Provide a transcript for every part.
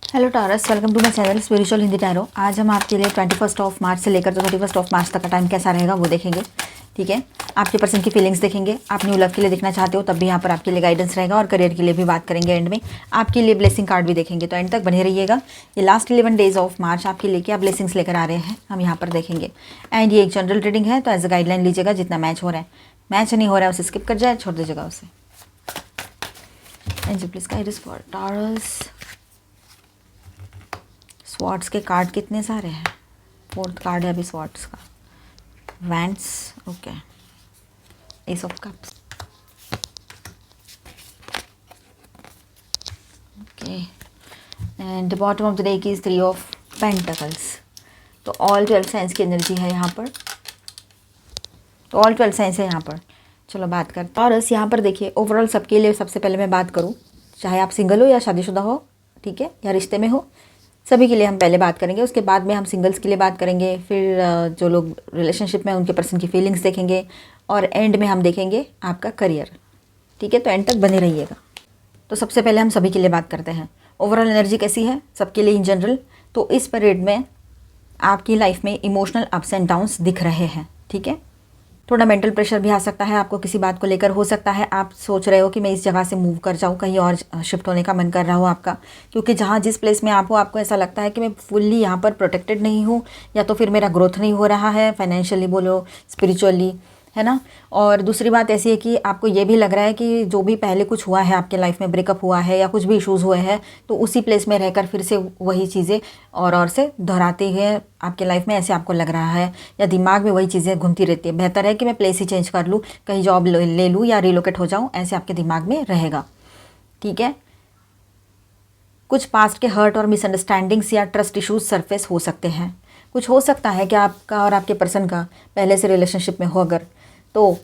Hello Taurus, welcome to my channel spiritual Hindi tarot. आज हम आपके लिए 21 मार्च से लेकर 31 मार्च तक का टाइम कैसा रहेगा वो देखेंगे। ठीक है, आपके पर्सन की फीलिंग्स देखेंगे। आप न्यू लव के लिए देखना चाहते हो तब भी यहाँ पर आपके लिए गाइडेंस रहेगा, और करियर के लिए भी बात करेंगे। एंड में आपके लिए ब्लेसिंग कार्ड भी देखेंगे, तो एंड तक बने रहिएगा। ये लास्ट 11 डेज ऑफ मार्च आपके लिए क्या ब्लेसिंग्स लेकर आ रहे हैं हम यहाँ पर देखेंगे। एंड ये एक जनरल रीडिंग है, तो एज अ गाइडलाइन लीजिएगा। जितना मैच हो रहा है, मैच नहीं हो रहा है उसे स्किप कर जाए, छोड़ दीजिएगा उसे। And please guide for taurus. Swords के कार्ड कितने सारे हैं? 4th कार्ड है अभी स्वॉर्ड्स का। Wands, okay, S of cups, okay, and bottom of the deck is 3 of pentacles. तो ऑल 12 साइंस की एनर्जी है यहाँ पर, तो ऑल 12 साइंस है यहाँ पर। चलो बात करते हैं। और यहाँ पर देखिए, ओवरऑल सबके लिए सबसे पहले मैं बात करूँ, चाहे आप सिंगल हो या शादीशुदा हो, ठीक है, या रिश्ते में हो, सभी के लिए हम पहले बात करेंगे। उसके बाद में हम सिंगल्स के लिए बात करेंगे, फिर जो लोग रिलेशनशिप में उनके पर्सन की फीलिंग्स देखेंगे, और एंड में हम देखेंगे आपका करियर। ठीक है, तो एंड तक बने रहिएगा। तो सबसे पहले हम सभी के लिए बात करते हैं, ओवरऑल एनर्जी कैसी है सबके लिए इन जनरल। तो इस पीरियड में आपकी लाइफ में इमोशनल अप्स एंड डाउन्स दिख रहे हैं। ठीक है, थोड़ा मेंटल प्रेशर भी आ सकता है आपको किसी बात को लेकर। हो सकता है आप सोच रहे हो कि मैं इस जगह से मूव कर जाऊँ, कहीं और शिफ्ट होने का मन कर रहा हो आपका, क्योंकि जहाँ जिस प्लेस में आप हो आपको ऐसा लगता है कि मैं फुल्ली यहाँ पर प्रोटेक्टेड नहीं हूँ, या तो फिर मेरा ग्रोथ नहीं हो रहा है, फाइनेंशियली बोलो, स्पिरिचुअली, है ना। और दूसरी बात ऐसी है कि आपको ये भी लग रहा है कि जो भी पहले कुछ हुआ है आपके लाइफ में, ब्रेकअप हुआ है या कुछ भी इश्यूज़ हुए हैं, तो उसी प्लेस में रहकर फिर से वही चीज़ें और से दोहराते हुए आपके लाइफ में ऐसे आपको लग रहा है, या दिमाग में वही चीज़ें घूमती रहती है। बेहतर है कि मैं प्लेस ही चेंज कर लूँ, कहीं जॉब ले लूँ या रिलोकेट हो जाऊँ, ऐसे आपके दिमाग में रहेगा। ठीक है, कुछ पास्ट के हर्ट और मिसअंडरस्टैंडिंग्स या ट्रस्ट इश्यूज सरफेस हो सकते हैं। कुछ हो सकता है कि आपका और आपके पर्सन का पहले से रिलेशनशिप में हो अगर, तो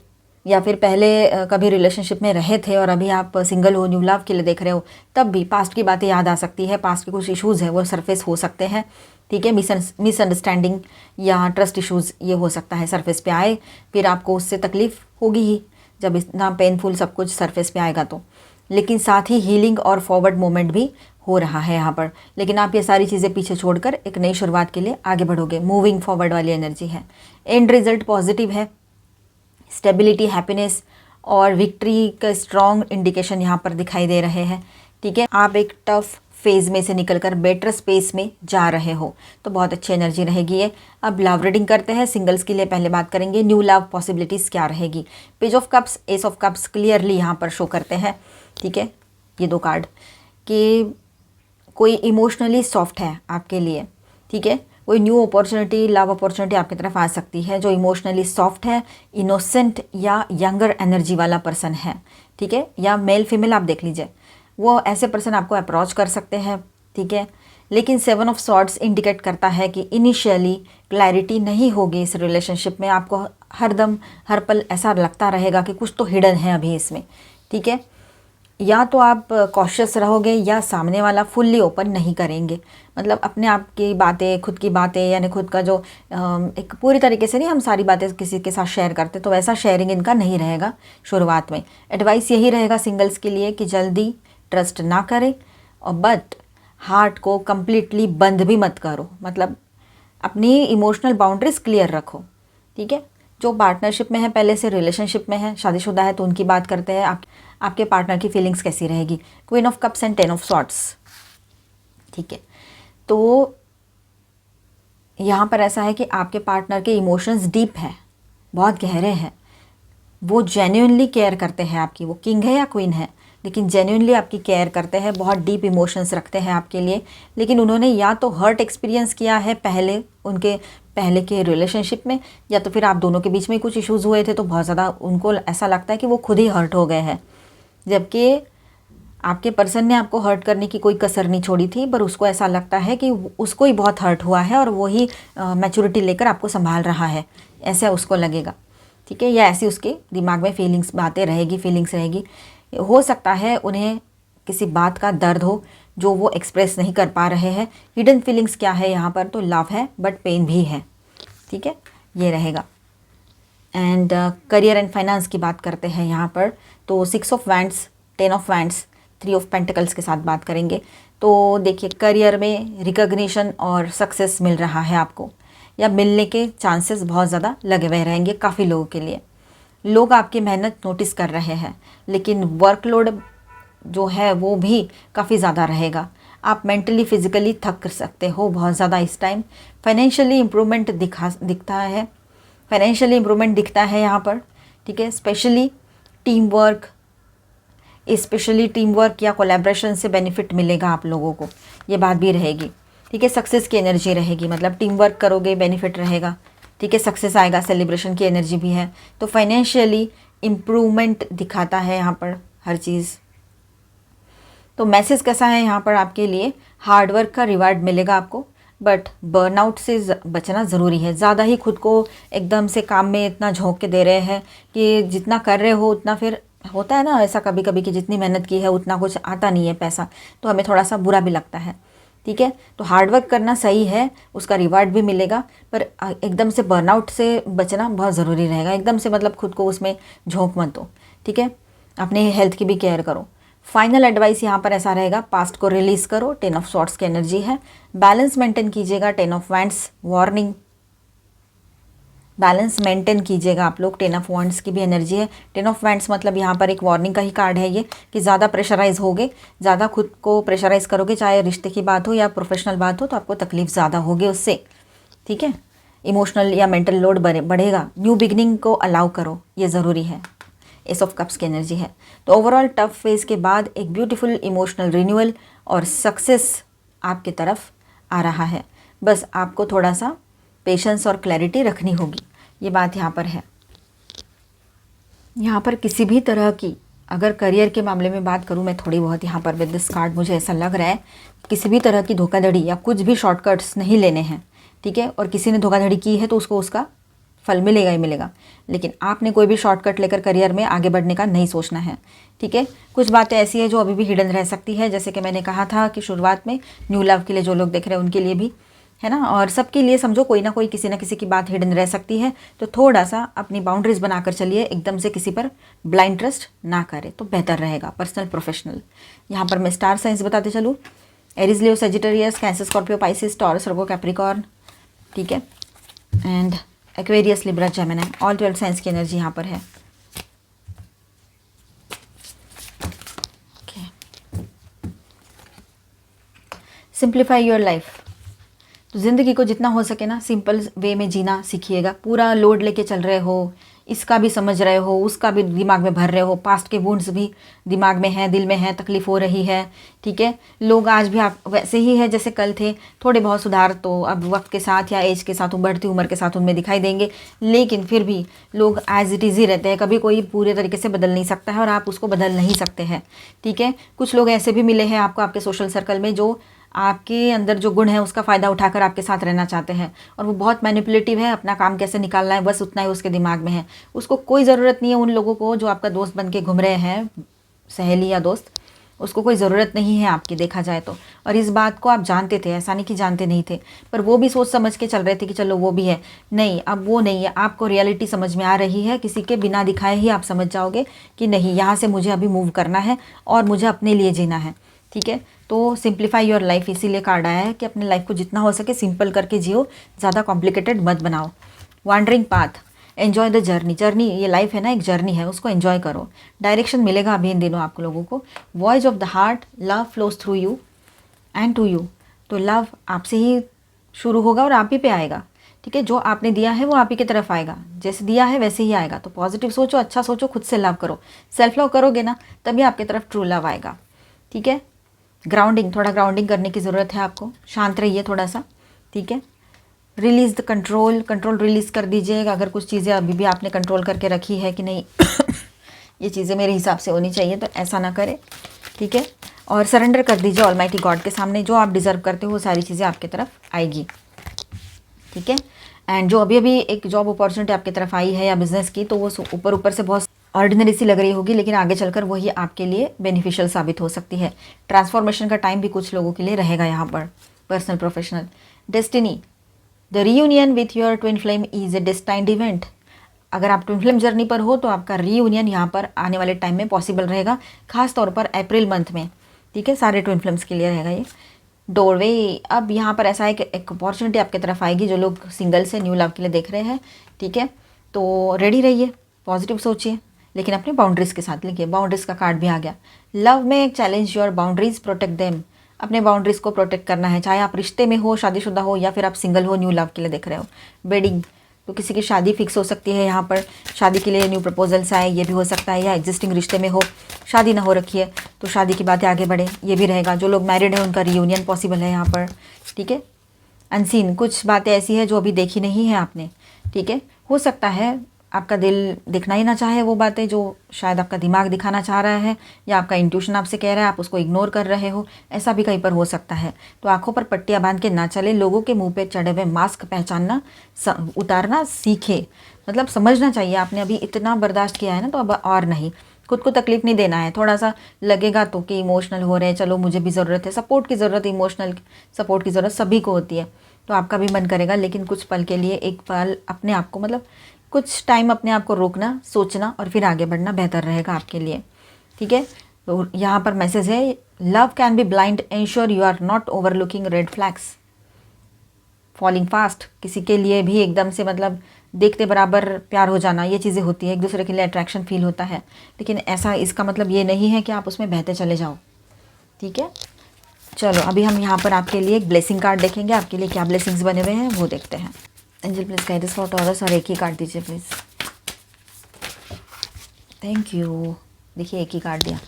या फिर पहले कभी रिलेशनशिप में रहे थे और अभी आप सिंगल हो, न्यू लव के लिए देख रहे हो, तब भी पास्ट की बातें याद आ सकती है, पास्ट के कुछ इश्यूज़ है वो सरफेस हो सकते हैं। ठीक है, मिसअंडरस्टैंडिंग या ट्रस्ट इश्यूज़ ये हो सकता है सरफेस पे आए, फिर आपको उससे तकलीफ़ होगी ही जब इतना पेनफुल सब कुछ सरफेस पे आएगा तो। लेकिन साथ ही हीलिंग और फॉरवर्ड मोमेंट भी हो रहा है यहाँ पर। लेकिन आप ये सारी चीज़ें पीछे छोड़कर एक नई शुरुआत के लिए आगे बढ़ोगे, मूविंग फॉरवर्ड वाली एनर्जी है। एंड रिजल्ट पॉजिटिव है, स्टेबिलिटी, हैप्पीनेस और विक्ट्री का स्ट्रॉन्ग इंडिकेशन यहाँ पर दिखाई दे रहे हैं। ठीक है, आप एक टफ फेज़ में से निकलकर बेटर स्पेस में जा रहे हो, तो बहुत अच्छी एनर्जी रहेगी ये। अब लव रीडिंग करते हैं। सिंगल्स के लिए पहले बात करेंगे, न्यू लव पॉसिबिलिटीज़ क्या रहेगी। Page of cups, S of cups clearly यहाँ पर शो करते हैं। ठीक है, ये 2 कार्ड कि कोई इमोशनली सॉफ्ट है आपके लिए। ठीक है, कोई न्यू अपॉर्चुनिटी, लव अपॉर्चुनिटी आपकी तरफ आ सकती है जो इमोशनली सॉफ्ट है, इनोसेंट या यंगर एनर्जी वाला पर्सन है। ठीक है, या मेल फीमेल आप देख लीजिए, वो ऐसे पर्सन आपको अप्रोच कर सकते हैं। ठीक है, लेकिन 7 ऑफ सॉर्ड्स इंडिकेट करता है कि इनिशियली क्लैरिटी नहीं होगी इस रिलेशनशिप में। आपको हरदम हर पल ऐसा लगता रहेगा कि कुछ तो हिडन है अभी इसमें। ठीक है, या तो आप कॉशियस रहोगे या सामने वाला फुल्ली ओपन नहीं करेंगे, मतलब अपने आप की बातें, खुद की बातें, यानी खुद का जो एक पूरी तरीके से नहीं हम सारी बातें किसी के साथ शेयर करते, तो वैसा शेयरिंग इनका नहीं रहेगा शुरुआत में। एडवाइस यही रहेगा सिंगल्स के लिए कि जल्दी ट्रस्ट ना करें, और बट हार्ट को कम्प्लीटली बंद भी मत करो, मतलब अपनी इमोशनल बाउंड्रीज क्लियर रखो। ठीक है, जो पार्टनरशिप में है, पहले से रिलेशनशिप में है, शादीशुदा है, तो उनकी बात करते हैं। आपके पार्टनर की फीलिंग्स कैसी रहेगी। Queen of cups and 10 of swords. ठीक है, तो यहाँ पर ऐसा है कि आपके पार्टनर के इमोशंस डीप है, बहुत गहरे हैं, वो जेन्युइनली केयर करते हैं आपकी। वो किंग है या क्वीन है, लेकिन जेन्युइनली आपकी केयर करते हैं, बहुत डीप इमोशंस रखते हैं आपके लिए। लेकिन उन्होंने या तो हर्ट एक्सपीरियंस किया है पहले, उनके पहले के रिलेशनशिप में, या तो फिर आप दोनों के बीच में कुछ इश्यूज़ हुए थे, तो बहुत ज़्यादा उनको ऐसा लगता है कि वो खुद ही हर्ट हो गए हैं, जबकि आपके पर्सन ने आपको हर्ट करने की कोई कसर नहीं छोड़ी थी, पर उसको ऐसा लगता है कि उसको ही बहुत हर्ट हुआ है और वही मैच्योरिटी लेकर आपको संभाल रहा है, ऐसा उसको लगेगा। ठीक है, या ऐसी उसके दिमाग में बातें रहेगी, फीलिंग्स रहेगी। हो सकता है उन्हें किसी बात का दर्द हो जो वो एक्सप्रेस नहीं कर पा रहे हैं। हिडन फीलिंग्स क्या है यहाँ पर, तो लव है बट पेन भी है। ठीक है, ये रहेगा। एंड करियर एंड फाइनेंस की बात करते हैं यहाँ पर, तो 6 of wands, 10 of wands, 3 of pentacles के साथ बात करेंगे। तो देखिए करियर में रिकॉग्निशन और सक्सेस मिल रहा है आपको, या मिलने के चांसेस बहुत ज़्यादा लगे हुए रहेंगे काफ़ी लोगों के लिए। लोग आपकी मेहनत नोटिस कर रहे हैं, लेकिन वर्कलोड जो है वो भी काफ़ी ज़्यादा रहेगा। आप मेंटली फिजिकली थक सकते हो बहुत ज़्यादा इस टाइम। फाइनेंशियली इम्प्रूवमेंट दिखता है, फाइनेंशियली इम्प्रूवमेंट दिखता है यहाँ पर, ठीक है। स्पेशली टीम वर्क या कोलैबोरेशन से बेनिफिट मिलेगा आप लोगों को, ये बात भी रहेगी, ठीक है। सक्सेस की एनर्जी रहेगी, मतलब टीम वर्क करोगे बेनिफिट रहेगा, ठीक है। सक्सेस आएगा, सेलिब्रेशन की एनर्जी भी है। तो फाइनेंशियली इम्प्रूवमेंट दिखाता है यहाँ पर हर चीज़। तो मैसेज कैसा है यहाँ पर आपके लिए, हार्डवर्क का रिवार्ड मिलेगा आपको, बट बर्नआउट से बचना ज़रूरी है। ज़्यादा ही खुद को एकदम से काम में इतना झोंक के दे रहे हैं कि जितना कर रहे हो उतना, फिर होता है ना ऐसा कभी कभी कि जितनी मेहनत की है उतना कुछ आता नहीं है पैसा, तो हमें थोड़ा सा बुरा भी लगता है, ठीक है। तो हार्डवर्क करना सही है, उसका रिवार्ड भी मिलेगा, पर एकदम से बर्नआउट से बचना बहुत ज़रूरी रहेगा। एकदम से मतलब खुद को उसमें झोंक मत दो, ठीक है। अपने हेल्थ की भी केयर करो। फाइनल एडवाइस यहाँ पर ऐसा रहेगा, पास्ट को रिलीज़ करो, 10 ऑफ सॉर्ट्स की एनर्जी है। बैलेंस मेंटेन कीजिएगा, 10 of wands warning, balance maintain कीजिएगा आप लोग। 10 ऑफ वैंड्स की भी एनर्जी है। 10 ऑफ वैंड्स मतलब यहाँ पर एक वार्निंग का ही कार्ड है ये, कि ज़्यादा प्रेशराइज होगे, ज़्यादा खुद को प्रेशराइज करोगे, चाहे रिश्ते की बात हो या प्रोफेशनल बात हो, तो आपको तकलीफ ज़्यादा होगी उससे, ठीक है। इमोशनल या मेंटल लोड बढ़ेगा। न्यू बिगनिंग को अलाउ करो, ये ज़रूरी है। एस ऑफ कप्स की एनर्जी है। तो ओवरऑल टफ फेज के बाद एक ब्यूटीफुल इमोशनल रिन्यूअल और सक्सेस आपकी तरफ आ रहा है। बस आपको थोड़ा सा पेशेंस और क्लैरिटी रखनी होगी, ये बात यहाँ पर है। यहाँ पर किसी भी तरह की, अगर करियर के मामले में बात करूँ मैं थोड़ी बहुत, यहाँ पर विद दिस कार्ड मुझे ऐसा लग रहा है किसी भी तरह की धोखाधड़ी या कुछ भी शॉर्टकट्स नहीं लेने हैं, ठीक है। और किसी ने धोखाधड़ी की है तो उसको उसका फल मिलेगा ही मिलेगा, लेकिन आपने कोई भी शॉर्टकट लेकर करियर में आगे बढ़ने का नहीं सोचना है, ठीक है। कुछ बातें ऐसी है जो अभी भी हिडन रह सकती है, जैसे कि मैंने कहा था कि शुरुआत में न्यू लव के लिए जो लोग देख रहे हैं उनके लिए भी है ना, और सबके लिए समझो कोई ना कोई किसी ना किसी की बात हिडन रह सकती है। तो थोड़ा सा अपनी बाउंड्रीज बनाकर चलिए, एकदम से किसी पर ब्लाइंड ट्रस्ट ना करें तो बेहतर रहेगा। पर्सनल प्रोफेशनल, यहाँ पर मैं स्टार साइंस बताते चलूँ, Aries Leo Sagittarius cancer Scorpio Pisces Taurus Virgo Capricorn, ठीक है, and Aquarius Libra Gemini, all 12 science की एनर्जी यहाँ पर है। सिंप्लीफाई योर लाइफ, तो ज़िंदगी को जितना हो सके ना सिंपल वे में जीना सीखिएगा। पूरा लोड लेके चल रहे हो, इसका भी समझ रहे हो, उसका भी दिमाग में भर रहे हो, पास्ट के वुंड्स भी दिमाग में हैं, दिल में हैं, तकलीफ़ हो रही है, ठीक है। लोग आज भी आप वैसे ही है जैसे कल थे, थोड़े बहुत सुधार तो अब वक्त के साथ या एज के साथ, बढ़ती उम्र के साथ उनमें दिखाई देंगे, लेकिन फिर भी लोग एज इट इज़ ही रहते हैं। कभी कोई पूरे तरीके से बदल नहीं सकता है और आप उसको बदल नहीं सकते हैं, ठीक है। कुछ लोग ऐसे भी मिले हैं आपको आपके सोशल सर्कल में जो आपके अंदर जो गुण है उसका फ़ायदा उठाकर आपके साथ रहना चाहते हैं, और वो बहुत मैनिपुलेटिव है, अपना काम कैसे निकालना है बस उतना ही उसके दिमाग में है। उसको कोई ज़रूरत नहीं है उन लोगों को जो आपका दोस्त बन के घूम रहे हैं, सहेली या दोस्त, उसको कोई ज़रूरत नहीं है आपकी, देखा जाए तो। और इस बात को आप जानते थे, ऐसा नहीं कि जानते नहीं थे, पर वो भी सोच समझ के चल रहे थे कि चलो वो भी है। नहीं, अब वो नहीं है, आपको रियलिटी समझ में आ रही है। किसी के बिना दिखाए ही आप समझ जाओगे कि नहीं, यहाँ से मुझे अभी मूव करना है और मुझे अपने लिए जीना है, ठीक है। तो सिंप्लीफाई योर लाइफ इसीलिए कार्ड आया है कि अपने लाइफ को जितना हो सके सिंपल करके जियो, ज़्यादा कॉम्प्लिकेटेड मत बनाओ। Wandering path, enjoy the journey, ये लाइफ है ना, एक जर्नी है, उसको एन्जॉय करो। डायरेक्शन मिलेगा अभी इन दिनों आप लोगों को। Voice of the heart, love flows through you and to you, तो लव आपसे ही शुरू होगा और आप ही पे आएगा, ठीक है। जो आपने दिया है वो आप ही की तरफ आएगा, जैसे दिया है वैसे ही आएगा। तो पॉजिटिव सोचो, अच्छा सोचो, खुद से लव करो। सेल्फ लव करोगे ना तभी आपकी तरफ ट्रू लव आएगा, ठीक है। ग्राउंडिंग, थोड़ा ग्राउंडिंग करने की ज़रूरत है आपको, शांत रहिए थोड़ा सा, ठीक है। रिलीज़ द कंट्रोल रिलीज़ कर दीजिएगा। अगर कुछ चीज़ें अभी भी आपने कंट्रोल करके रखी है कि नहीं ये चीज़ें मेरे हिसाब से होनी चाहिए, तो ऐसा ना करें, ठीक है। और सरेंडर कर दीजिए ऑलमाइटी गॉड के सामने, जो आप डिज़र्व करते हो वो सारी चीज़ें आपकी तरफ आएगी, ठीक है। एंड जो अभी अभी एक जॉब अपॉर्चुनिटी आपकी तरफ आई है या बिज़नेस की, तो वो ऊपर से बहुत ऑर्डिनरी सी लग रही होगी, लेकिन आगे चलकर वही आपके लिए बेनिफिशियल साबित हो सकती है। ट्रांसफॉर्मेशन का टाइम भी कुछ लोगों के लिए रहेगा यहाँ पर। Personal professional, destiny, the reunion with your twin flame is a destined event. अगर आप ट्विन फ्लेम जर्नी पर हो तो आपका रीयूनियन यहाँ पर आने वाले टाइम में पॉसिबल रहेगा, खास तौर पर अप्रैल मंथ में, ठीक है, सारे ट्विन फ्लेम्स के लिए रहेगा ये डोरवे। अब यहाँ पर ऐसा है कि एक अपॉर्चुनिटी आपकी तरफ आएगी, जो लोग सिंगल से न्यू लव के लिए देख रहे हैं, ठीक है। तो रेडी रहिए, पॉजिटिव सोचिए, लेकिन अपने बाउंड्रीज़ के साथ लिखिए। बाउंड्रीज़ का कार्ड भी आ गया। लव में एक challenge your boundaries, protect them. अपने बाउंड्रीज़ को प्रोटेक्ट करना है, चाहे आप रिश्ते में हो, शादीशुदा हो, या फिर आप सिंगल हो, न्यू लव के लिए देख रहे हो। वेडिंग, तो किसी की शादी फिक्स हो सकती है, यहाँ पर शादी के लिए न्यू प्रपोजल्स आए, ये भी हो सकता है। या एग्जिस्टिंग रिश्ते में हो, शादी ना हो रखी है, तो शादी की बातें आगे बढ़े, ये भी रहेगा। जो लोग मैरिड हैं उनका रियूनियन पॉसिबल है यहाँ पर, ठीक है। अनसीन, कुछ बातें ऐसी है जो अभी देखी नहीं है आपने, ठीक है। हो सकता है आपका दिल दिखना ही ना चाहे वो बातें जो शायद आपका दिमाग दिखाना चाह रहा है, या आपका इंट्यूशन आपसे कह रहा है, आप उसको इग्नोर कर रहे हो, ऐसा भी कहीं पर हो सकता है। तो आंखों पर पट्टियां बांध के ना चले, लोगों के मुंह पे चढ़े हुए मास्क पहचानना उतारना सीखे। मतलब समझना चाहिए आपने अभी इतना बर्दाश्त किया है ना, तो अब और नहीं, खुद को तकलीफ नहीं देना है। थोड़ा सा लगेगा तो कि इमोशनल हो रहे हैं, चलो मुझे भी ज़रूरत है सपोर्ट की, ज़रूरत इमोशनल सपोर्ट की ज़रूरत सभी को होती है, तो आपका भी मन करेगा, लेकिन कुछ पल के लिए, एक पल अपने आप को, मतलब कुछ टाइम अपने आप को रोकना, सोचना और फिर आगे बढ़ना बेहतर रहेगा आपके लिए, ठीक है। तो यहाँ पर मैसेज है, love can be blind, ensure you are not overlooking red flags. Falling fast, किसी के लिए भी एकदम से मतलब देखते बराबर प्यार हो जाना, ये चीज़ें होती है, एक दूसरे के लिए अट्रैक्शन फील होता है, लेकिन ऐसा इसका मतलब ये नहीं है कि आप उसमें बहते चले जाओ, ठीक है। चलो अभी हम यहाँ पर आपके लिए एक ब्लेसिंग कार्ड देखेंगे, आपके लिए क्या ब्लेसिंग्स बने हुए हैं वो देखते हैं। Angel please guide us for taurus, और एक ही कार्ड दीजिए प्लीज़। Thank you. देखिए एक ही कार्ड दिया,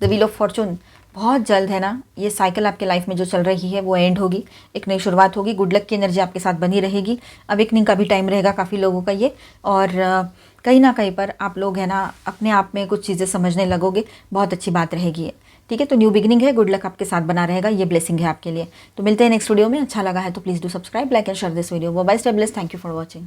द व्हील ऑफ फॉर्चून। बहुत जल्द है ना, ये साइकिल आपके लाइफ में जो चल रही है वो एंड होगी, एक नई शुरुआत होगी। गुड लक की एनर्जी आपके साथ बनी रहेगी। अवेकनिंग का भी टाइम रहेगा काफ़ी लोगों का ये, और कहीं ना कहीं पर आप लोग है ना अपने आप में कुछ चीज़ें समझने लगोगे, बहुत अच्छी बात रहेगी ये, ठीक है। तो न्यू बिगिनिंग है, गुड लक आपके साथ बना रहेगा, ये ब्लेसिंग है आपके लिए। तो मिलते हैं नेक्स्ट वीडियो में। अच्छा लगा है तो please do subscribe, like and share this video. Bye, stay blessed, thank you for watching.